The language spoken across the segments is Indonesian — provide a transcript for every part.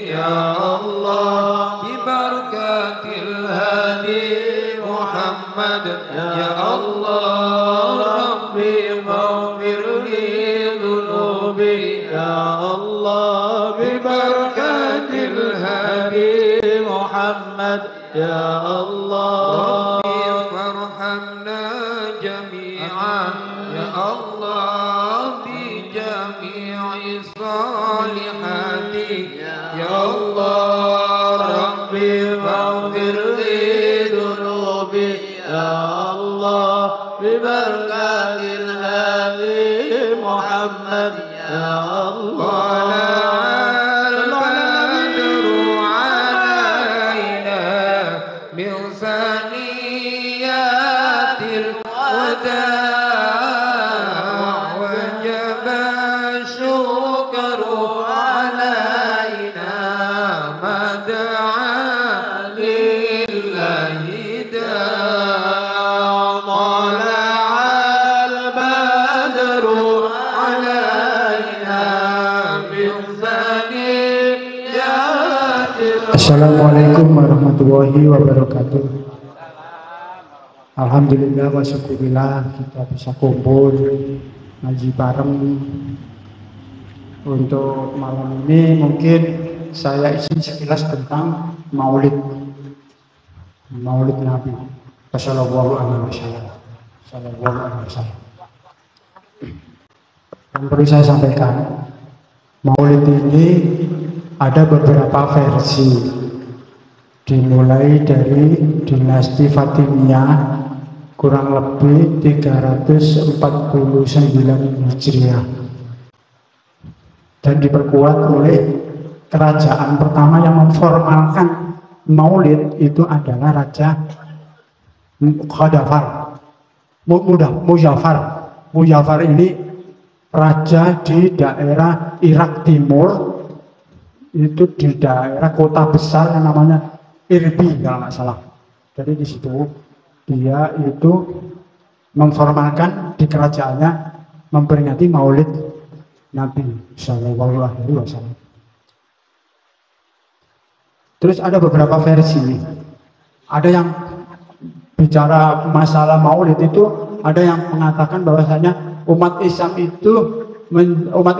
ya Allah bibarakatil hadi Muhammad ya Allah Rabbi maghfir li dhunubi ya Allah bibarakatil hadi Muhammad ya Allah Rabbi farhamna jami'an ya Allah bi jami'i salihati ya Allah Rabbi maghfir li dhunubi ya Allah bi barakatil hadi Muhammad ya Allah Assalamualaikum warahmatullahi wabarakatuh. Alhamdulillah wa syukurillah kita bisa kumpul ngaji bareng. Untuk malam ini mungkin saya isi sekilas tentang Maulid Nabi sallallahu alaihi wasallam. Yang perlu saya sampaikan, Maulid ini ada beberapa versi, dimulai dari dinasti Fatimiyah kurang lebih 349 Hijriah dan diperkuat oleh kerajaan pertama yang memformalkan Maulid itu adalah Raja Muzaffar ini raja di daerah Irak Timur, itu di daerah kota besar yang namanya Irbil kalau nggak salah. Jadi di situ dia itu memformalkan di kerajaannya memperingati Maulid Nabi Sallallahu Alaihi Wasallam. Terus ada beberapa versi. Ada yang bicara masalah Maulid itu, ada yang mengatakan bahwasanya umat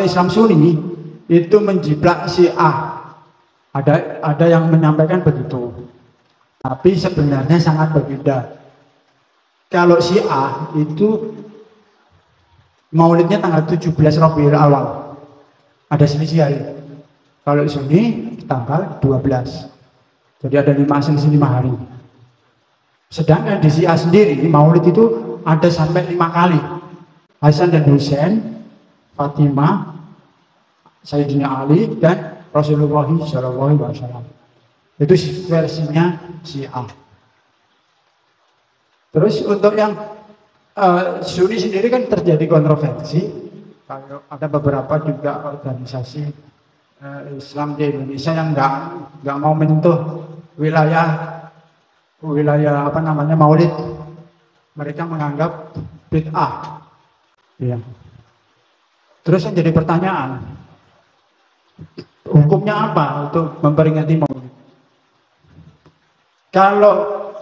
Islam Sunni itu menjiplak Syiah. Ada yang menyampaikan begitu. Tapi sebenarnya sangat berbeda. Kalau Syiah itu Maulidnya tanggal 17 Rabiul Awal. Ada selisih hari. Kalau Sunni tanggal 12. Jadi ada 5 hari. Sedangkan di Syiah sendiri Maulid itu ada sampai 5 kali. Hasan dan Husain, Fatimah, Sayyidina Ali dan Rasulullah SAW. Itu versinya Syiah. Terus untuk yang Sunni sendiri kan terjadi kontroversi. Ada beberapa juga organisasi Islam di Indonesia yang nggak mau menyentuh wilayah Maulid. Mereka menganggap bid'ah. Ya. Terus yang jadi pertanyaan, hukumnya apa untuk memperingati Maulid? Kalau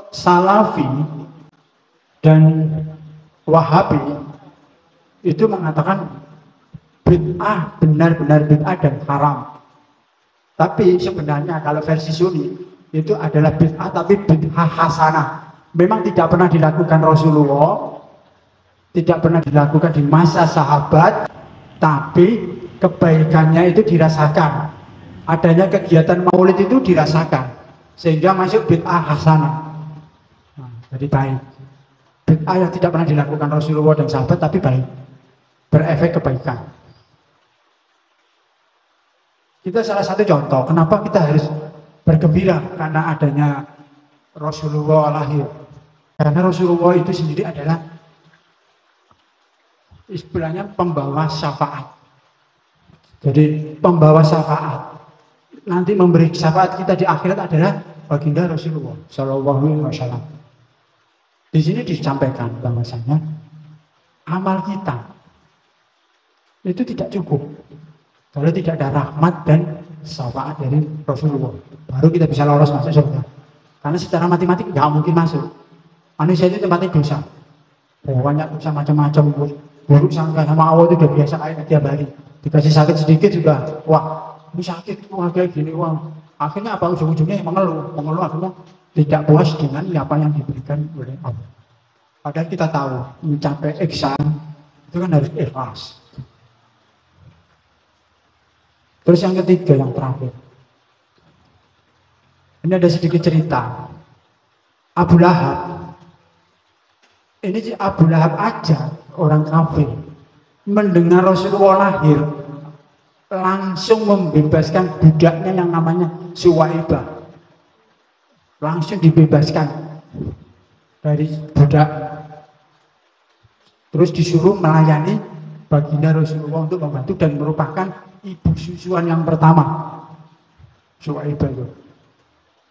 Salafi dan Wahabi itu mengatakan bid'ah, benar-benar bid'ah dan haram. Tapi sebenarnya kalau versi Sunni itu adalah bid'ah tapi bid'ah hasanah. Memang tidak pernah dilakukan Rasulullah, tidak pernah dilakukan di masa sahabat, tapi kebaikannya itu dirasakan. Adanya kegiatan Maulid itu dirasakan, sehingga masuk bid'ah hasanah. Jadi baik. Bid'ah yang tidak pernah dilakukan Rasulullah dan sahabat tapi baik, berefek kebaikan. Kita salah satu contoh kenapa kita harus bergembira karena adanya Rasulullah lahir. Karena Rasulullah itu sendiri adalah istilahnya pembawa syafaat. Jadi pembawa syafaat. Nanti memberi syafaat kita di akhirat adalah baginda Rasulullah Shallallahu Alaihi Wasallam. Di sini disampaikan bahwasanya amal kita itu tidak cukup kalau tidak ada rahmat dan syafaat dari Rasulullah. Baru kita bisa lolos masuk surga. Karena secara matematik nggak mungkin masuk. Manusia itu tempatnya dosa. Banyak dosa macam-macam. Buruk sangka sama Allah itu udah biasa kayak tiap hari. Dikasih sakit sedikit juga, wah ini sakit, wah kayak gini, wah. Akhirnya apa ujung-ujungnya mengeluh akhirnya tidak puas dengan apa yang diberikan oleh Allah. Padahal kita tahu mencapai ihsan itu kan harus ikhlas. Terus yang ketiga, yang terakhir. Ini ada sedikit cerita. Abu Lahab. Ini Abu Lahab aja, orang kafir. Mendengar Rasulullah lahir, langsung membebaskan budaknya yang namanya Suwaibah. Langsung dibebaskan dari budak. Terus disuruh melayani baginda Rasulullah untuk membantu dan merupakan ibu susuan yang pertama. Suwaibah itu.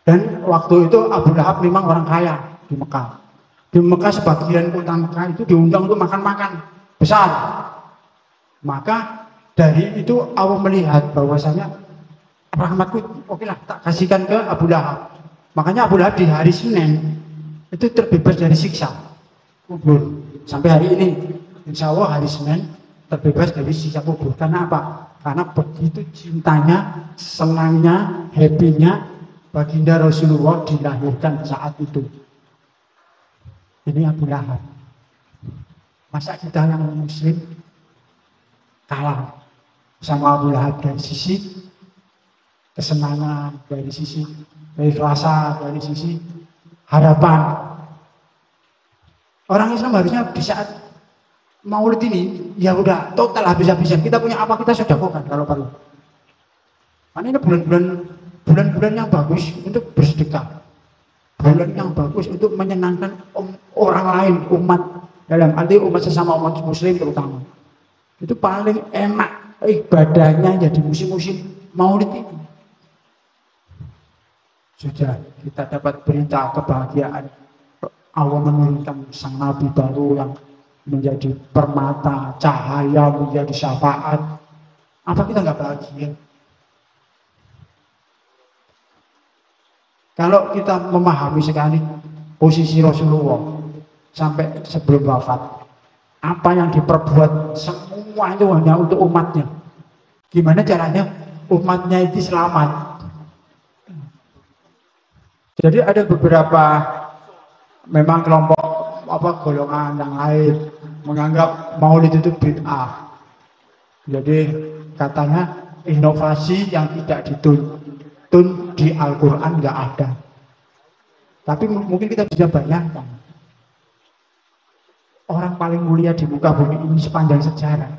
Dan waktu itu Abu Lahab memang orang kaya di Mekah. Di Mekah sebagian kota Mekah itu diundang untuk makan-makan besar. Maka dari itu Allah melihat bahwasanya rahmatku okelah tak kasihkan ke Abu Lahab. Makanya Abu Lahab di hari Senin itu terbebas dari siksa kubur. Sampai hari ini insya Allah hari Senin terbebas dari siksa kubur. Karena apa? Karena begitu cintanya, senangnya, happy-nya baginda Rasulullah dilahirkan saat itu. Ini Abu Lahab. Masa kita yang muslim kalah sama Abu Lahab dari sisi kesenangan, dari sisi keikhlasan, dari sisi harapan. Orang Islam harusnya di saat Maulid ini ya udah total habis-habisan. Kita punya apa kita sedekahkan kalau perlu. Karena ini bulan-bulan yang bagus untuk bersedekah. Bulan yang bagus untuk menyenangkan orang lain, umat, dalam arti umat sesama umat muslim terutama. Itu paling enak ibadahnya jadi musim-musim Maulid ini. Sudah kita dapat berita kebahagiaan Allah menurunkan sang Nabi baru yang menjadi permata, cahaya, menjadi syafaat. Apa kita nggak bahagia? Kalau kita memahami sekali posisi Rasulullah sampai sebelum wafat, apa yang diperbuat semua itu hanya untuk umatnya. Gimana caranya umatnya itu selamat? Jadi ada beberapa memang kelompok golongan yang lain menganggap Maulid itu bid'ah. Jadi katanya inovasi yang tidak dituntun di Al-Quran nggak ada. Tapi mungkin kita bisa bayangkan orang paling mulia di muka bumi ini sepanjang sejarah.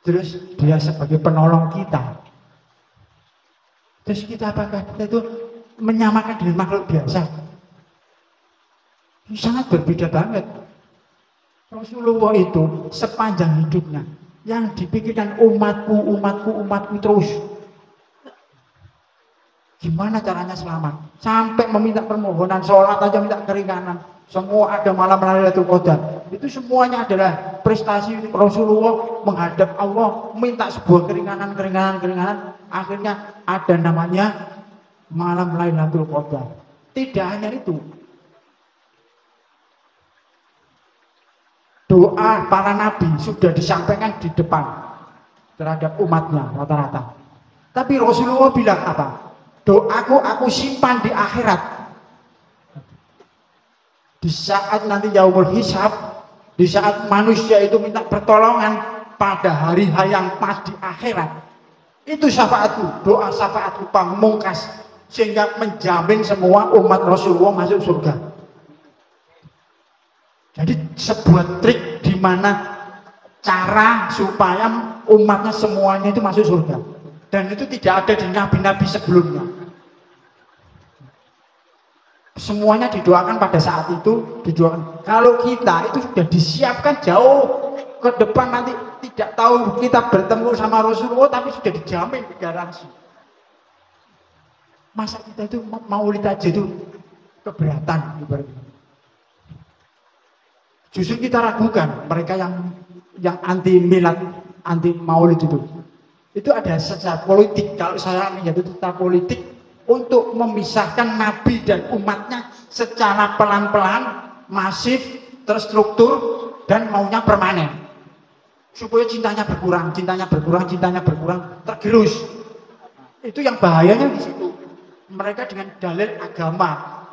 Terus dia sebagai penolong kita. Terus kita apakah kita itu menyamakan dengan makhluk biasa? Ini sangat berbeda banget. Rasulullah itu sepanjang hidupnya yang dipikirkan umatku terus. Gimana caranya selamat? Sampai meminta permohonan, sholat aja minta keringanan. Semua ada malam Lailatul Qadar. Itu semuanya adalah prestasi Rasulullah menghadap Allah, minta sebuah keringanan. Akhirnya ada namanya malam Lailatul Qadar. Tidak hanya itu. Doa para nabi sudah disampaikan di depan terhadap umatnya rata-rata. Tapi Rasulullah bilang apa? Doaku aku simpan di akhirat. Di saat nanti yaumul hisab, di saat manusia itu minta pertolongan pada hari yang pas di akhirat. Itu syafaatku, doa syafaatku pamungkas sehingga menjamin semua umat Rasulullah masuk surga. Jadi sebuah trik di mana cara supaya umatnya semuanya itu masuk surga. Dan itu tidak ada di nabi-nabi sebelumnya. Semuanya didoakan pada saat itu, didoakan. Kalau kita itu sudah disiapkan jauh ke depan nanti tidak tahu kita bertemu sama Rasulullah tapi sudah dijamin garansi. Masa kita itu maulid aja itu keberatan. Justru kita ragukan mereka yang anti milad, anti maulid itu. Itu ada secara politik. Kalau saya melihat itu secara politik untuk memisahkan Nabi dan umatnya secara pelan-pelan, masif, terstruktur, dan maunya permanen. Supaya cintanya berkurang, tergerus. Itu yang bahayanya di situ. Mereka dengan dalil agama,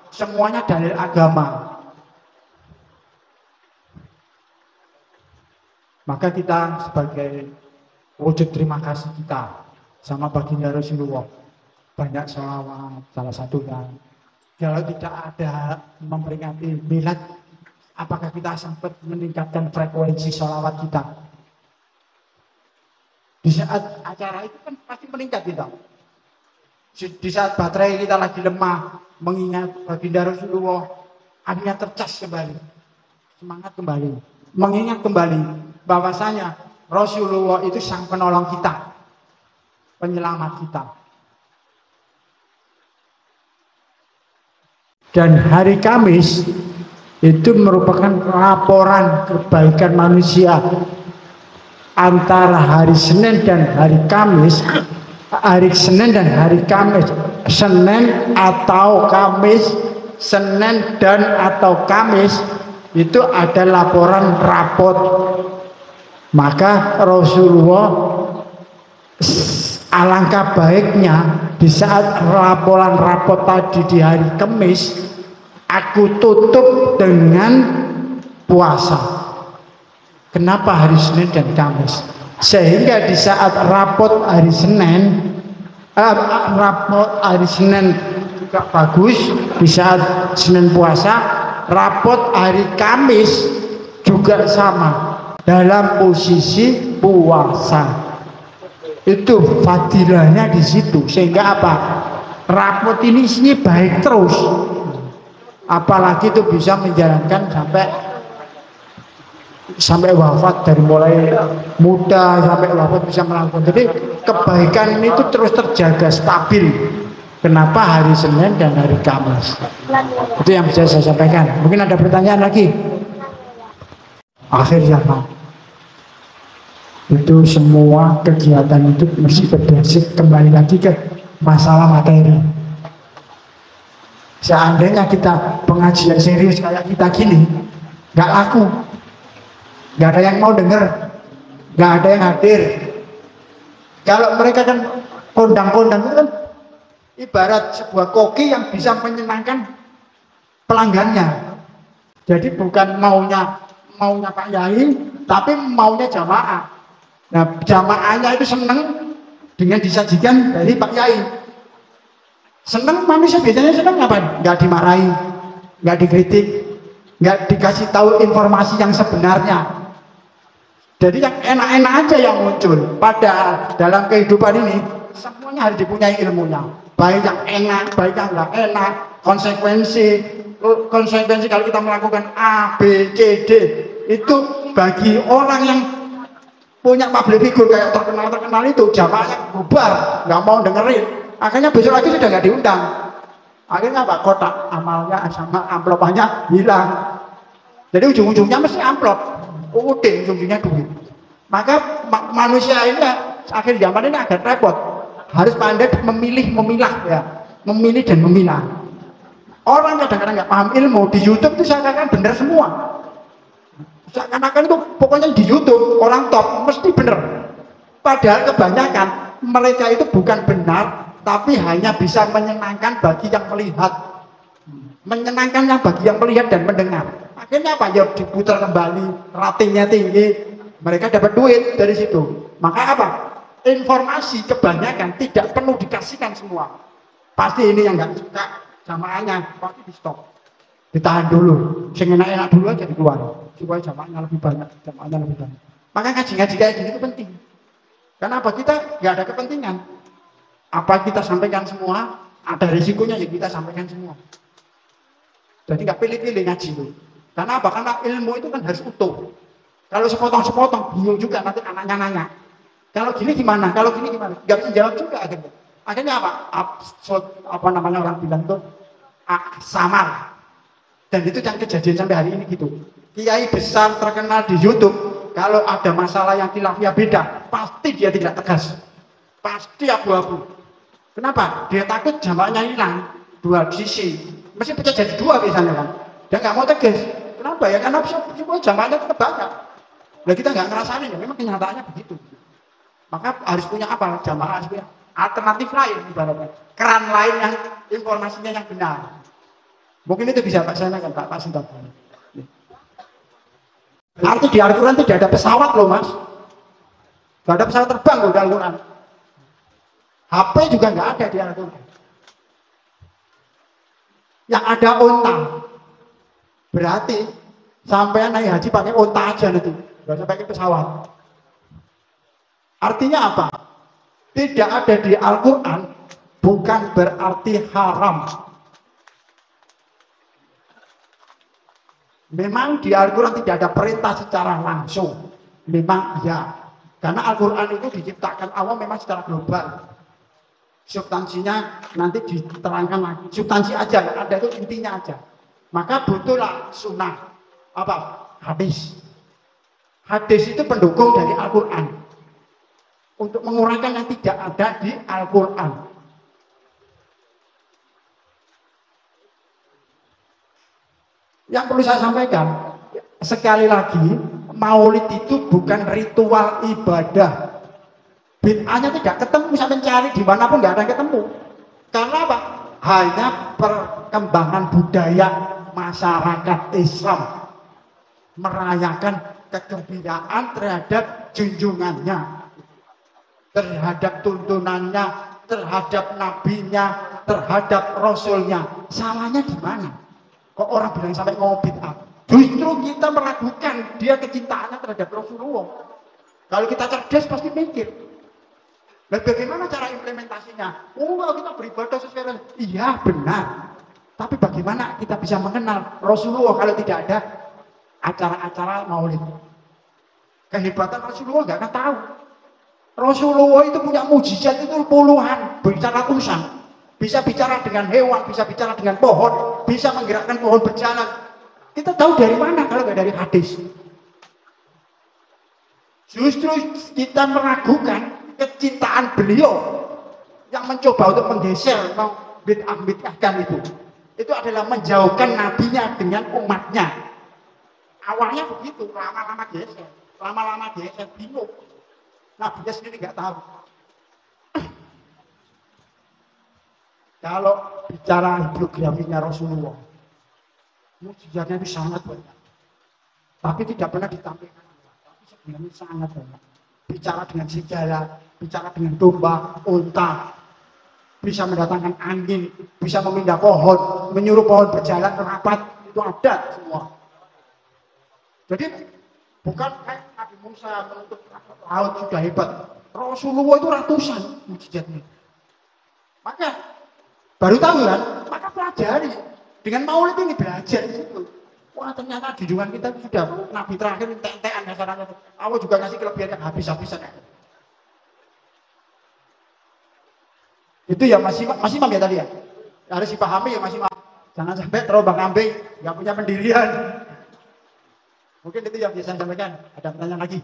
semuanya dalil agama. Maka kita sebagai wujud terima kasih kita sama baginda Rasulullah, banyak sholawat salah satunya. Kalau tidak ada memperingati milad, apakah kita sempat meningkatkan frekuensi sholawat kita? Di saat acara itu kan pasti meningkat kita. Di saat baterai kita lagi lemah, mengingat baginda Rasulullah, akhirnya tercas kembali, semangat kembali, mengingat kembali bahwasanya Rasulullah itu sang penolong kita, penyelamat kita. Dan hari Kamis itu merupakan laporan kebaikan manusia antara hari Senin dan hari Kamis. Hari Senin dan hari Kamis, Senin atau Kamis, Senin dan atau Kamis itu ada laporan rapot. Maka Rasulullah alangkah baiknya di saat laporan rapot tadi di hari Kamis, aku tutup dengan puasa. Kenapa hari Senin dan Kamis? Sehingga di saat rapot hari Senin juga bagus, di saat Senin puasa, rapot hari Kamis juga sama dalam posisi puasa. Itu fadilahnya di situ. Sehingga apa? Rapot ini isinya baik terus. Apalagi itu bisa menjalankan sampai wafat, dari mulai muda sampai wafat bisa melakukan. Jadi kebaikan itu terus terjaga stabil. Kenapa hari Senin dan hari Kamis? Itu yang bisa saya sampaikan. Mungkin ada pertanyaan lagi. Akhir zaman itu semua kegiatan itu mesti berdasar kembali lagi ke masalah materi. Seandainya kita pengajian serius kayak kita gini, nggak laku. Gak ada yang mau dengar, gak ada yang hadir. Kalau mereka kan kondang-kondang itu kan ibarat sebuah koki yang bisa menyenangkan pelanggannya. Jadi bukan maunya Pak Yai, tapi maunya jamaah. Nah, jamaahnya itu seneng dengan disajikan dari Pak Yai. Seneng, manusia biasanya seneng ngapain? Gak dimarahi, gak dikritik, gak dikasih tahu informasi yang sebenarnya. Jadi yang enak-enak aja yang muncul. Padahal dalam kehidupan ini semuanya harus dipunyai ilmunya. Baik yang enak, baik yang nggak enak. Konsekuensi kalau kita melakukan A, B, C, D itu bagi orang yang punya public figure kayak terkenal itu, jamaahnya bubar, nggak mau dengerin. Akhirnya besok lagi sudah nggak diundang. Akhirnya apa? Kotak amalnya sama amplopannya hilang. Jadi ujung-ujungnya mesti amplop. Ujung-ujungnya duit. Maka manusia ini akhir zaman ini agak repot. Harus pandai memilah ya, memilih dan memilah. Orang kadang-kadang nggak paham ilmu di YouTube itu seakan-akan benar semua. Seakan-akan itu pokoknya di YouTube orang top mesti benar. Padahal kebanyakan mereka itu bukan benar, tapi hanya bisa menyenangkan bagi yang melihat. Menyenangkannya bagi yang melihat dan mendengar. Akhirnya apa? Ya diputar kembali, ratingnya tinggi, mereka dapat duit dari situ. Maka apa? Informasi kebanyakan tidak perlu dikasihkan semua. Pasti ini yang nggak suka jamaahnya, pasti di stop, ditahan dulu. Sing enak-enak dulu aja dikeluar, supaya jamaahnya lebih banyak, Maka ngaji-ngaji kayak gini itu penting. Karena apa? Kita nggak ada kepentingan. Apa kita sampaikan semua? Ada risikonya ya kita sampaikan semua. Jadi nggak pilih-pilih ngaji itu. Karena apa? Karena ilmu itu kan harus utuh. Kalau sepotong-sepotong bingung juga nanti anaknya nanya. Kalau gini gimana? Kalau gini gimana? Nggak bisa jawab juga akhirnya. Akhirnya apa? Apa namanya orang bilang tuh samar. Dan itu yang kejadian sampai hari ini gitu. Kiai besar terkenal di YouTube, kalau ada masalah yang khilafiyah beda, pasti dia tidak tegas. Pasti abu-abu. Kenapa? Dia takut jamaknya hilang dua sisi. Mesti pecah jadi dua biasanya kan. Dia nggak mau tegas. Kenapa ya? Karena semua jamaknya tetap banyak. Nah kita nggak ngerasain ya. Memang kenyataannya begitu. Maka harus punya apa? Jamaah harus punya alternatif lain ibaratnya. Keran lain yang informasinya yang benar. Mungkin itu bisa Pak saya kan Pak Sinta. Arti di Al-Quran tidak ada pesawat loh Mas. Gak ada pesawat terbang loh di Al-Quran. HP juga nggak ada di Al-Quran. Yang ada unta. Berarti sampai naik haji pakai unta aja nanti. Gak usah pakai pesawat. Artinya apa? Tidak ada di Al-Quran bukan berarti haram. Memang di Al-Quran tidak ada perintah secara langsung. Memang ya. Karena Al-Quran itu diciptakan Allah memang secara global. Substansinya nanti diterangkan lagi. Substansi aja, yang ada itu intinya aja. Maka butuhlah sunnah. Apa? Hadis. Hadis itu pendukung dari Al-Quran. Untuk menguraikan yang tidak ada di Al-Quran. Yang perlu saya sampaikan, sekali lagi, maulid itu bukan ritual ibadah. Bid'ahnya tidak ketemu, bisa mencari dimanapun nggak ada yang ketemu. Karena apa? Hanya perkembangan budaya masyarakat Islam merayakan kegembiraan terhadap junjungannya, terhadap tuntunannya, terhadap nabinya, terhadap rasulnya. Salahnya di mana? Kok orang bilang sampai ngomong bid'ah? Justru kita meragukan dia kecintaannya terhadap Rasulullah. Kalau kita cerdas pasti mikir. Dan bagaimana cara implementasinya? Oh, kita beribadah sesuai dengan iya benar. Tapi bagaimana kita bisa mengenal Rasulullah kalau tidak ada acara-acara maulid? Kehebatan Rasulullah nggak akan tahu. Rasulullah itu punya mujizat itu puluhan, bisa ratusan. Bisa bicara dengan hewan, bisa bicara dengan pohon, bisa menggerakkan pohon berjalan. Kita tahu dari mana kalau nggak dari hadis? Justru kita meragukan kecintaan beliau yang mencoba untuk menggeser, mau bid'ah-bid'ahkan itu. Itu adalah menjauhkan nabinya dengan umatnya. Awalnya begitu, lama-lama geser, bingung. Nabinya sendiri nggak tahu. Kalau bicara biografinya Rasulullah, mujizatnya itu sangat banyak. Tapi tidak pernah ditampilkan. Tapi sebenarnya sangat banyak. Bicara dengan segala, bicara dengan domba, unta, bisa mendatangkan angin, bisa memindah pohon, menyuruh pohon berjalan merapat, itu ada semua. Jadi bukan kayak Nabi Musa menutup laut sudah hebat. Rasulullah itu ratusan mujizatnya. Maka baru tahu kan, maka pelajari. Dengan maulid ini belajar di situ. Wah ternyata junjungan kita sudah nabi terakhir entek-entekan dasarnya. Allah juga ngasih kelebihan yang habis-habisan. Itu ya masih ya tadi ya. Harus dipahami ya masih. Jangan sampai terombang ambing, nggak punya pendirian. Mungkin itu yang bisa saya sampaikan. Ada pertanyaan lagi?